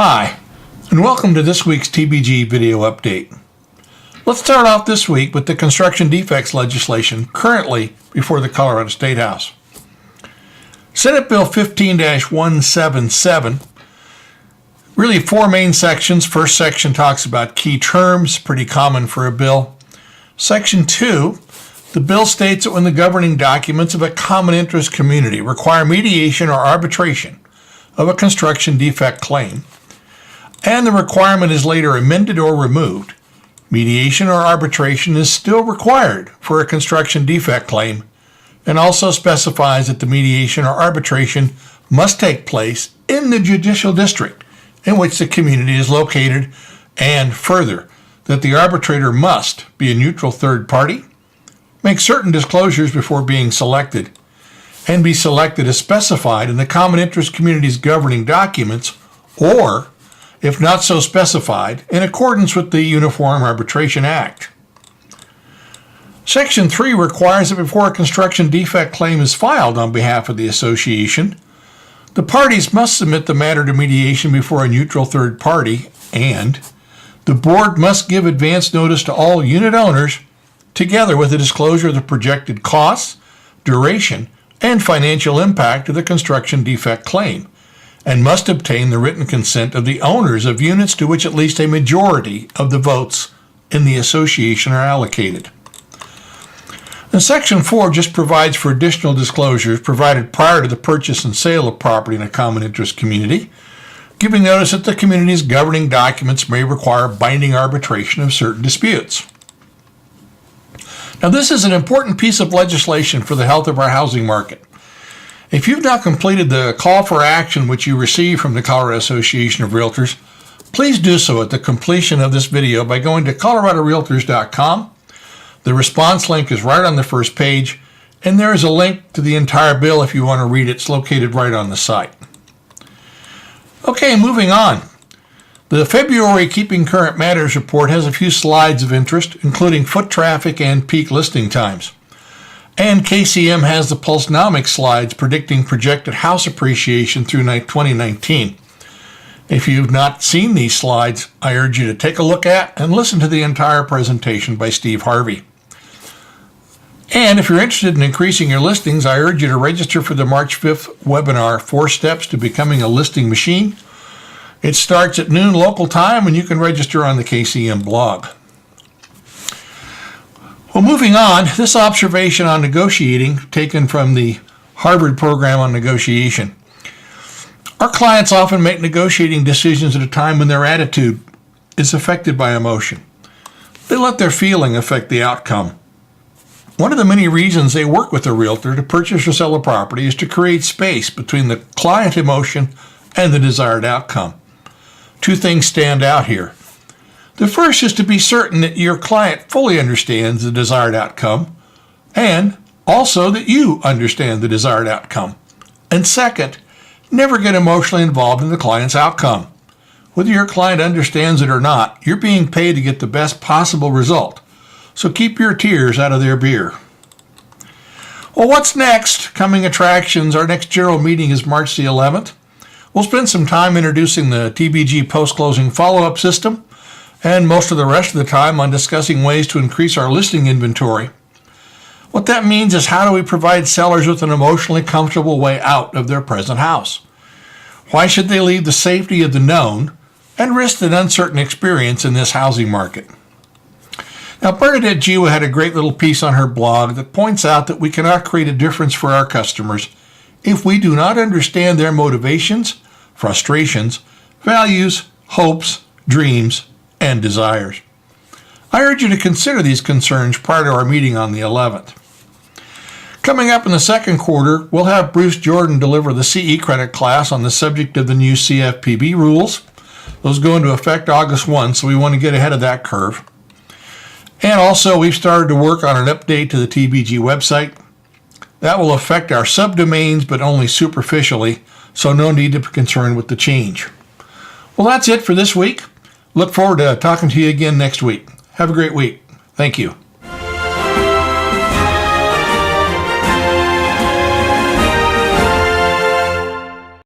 Hi, and welcome to this week's TBG video update. Let's start off this week with the construction defects legislation currently before the Colorado State House. Senate Bill 15-177, really four main sections. First section talks about key terms, pretty common for a bill. Section 2, the bill states that when the governing documents of a common interest community require mediation or arbitration of a construction defect claim, and the requirement is later amended or removed, mediation or arbitration is still required for a construction defect claim, and also specifies that the mediation or arbitration must take place in the judicial district in which the community is located, and further, that the arbitrator must be a neutral third party, make certain disclosures before being selected, and be selected as specified in the common interest community's governing documents, or, if not so specified, in accordance with the Uniform Arbitration Act. Section 3 requires that before a construction defect claim is filed on behalf of the association, the parties must submit the matter to mediation before a neutral third party, and the board must give advance notice to all unit owners, together with a disclosure of the projected costs, duration, and financial impact of the construction defect claim, and must obtain the written consent of the owners of units to which at least a majority of the votes in the association are allocated. And Section 4 just provides for additional disclosures provided prior to the purchase and sale of property in a common interest community, giving notice that the community's governing documents may require binding arbitration of certain disputes. Now, this is an important piece of legislation for the health of our housing market. If you've not completed the call for action which you received from the Colorado Association of Realtors, please do so at the completion of this video by going to coloradorealtors.com. The response link is right on the first page, and there is a link to the entire bill if you want to read it. It's located right on the site. Okay, moving on. The February Keeping Current Matters report has a few slides of interest, including foot traffic and peak listing times. And KCM has the Pulsenomics slides predicting projected house appreciation through 2019. If you've not seen these slides, I urge you to take a look at and listen to the entire presentation by Steve Harvey. And if you're interested in increasing your listings, I urge you to register for the March 5th webinar, 4 Steps to Becoming a Listing Machine. It starts at noon local time, and you can register on the KCM blog. Well, moving on, this observation on negotiating, taken from the Harvard program on negotiation. Our clients often make negotiating decisions at a time when their attitude is affected by emotion. They let their feeling affect the outcome. One of the many reasons they work with a realtor to purchase or sell a property is to create space between the client emotion and the desired outcome. Two things stand out here. The first is to be certain that your client fully understands the desired outcome, and also that you understand the desired outcome. And second, never get emotionally involved in the client's outcome. Whether your client understands it or not, you're being paid to get the best possible result. So keep your tears out of their beer. Well, what's next? Coming attractions. Our next general meeting is March the 11th. We'll spend some time introducing the TBG post-closing follow-up system, and most of the rest of the time on discussing ways to increase our listing inventory. What that means is, how do we provide sellers with an emotionally comfortable way out of their present house? Why should they leave the safety of the known and risk an uncertain experience in this housing market? Now, Bernadette Jiwa had a great little piece on her blog that points out that we cannot create a difference for our customers if we do not understand their motivations, frustrations, values, hopes, dreams, and desires. I urge you to consider these concerns prior to our meeting on the 11th. Coming up in the second quarter, we'll have Bruce Jordan deliver the CE credit class on the subject of the new CFPB rules. Those go into effect August 1, so we want to get ahead of that curve. And also, we've started to work on an update to the TBG website. That will affect our subdomains, but only superficially, so no need to be concerned with the change. Well, that's it for this week. Look forward to talking to you again next week. Have a great week. Thank you.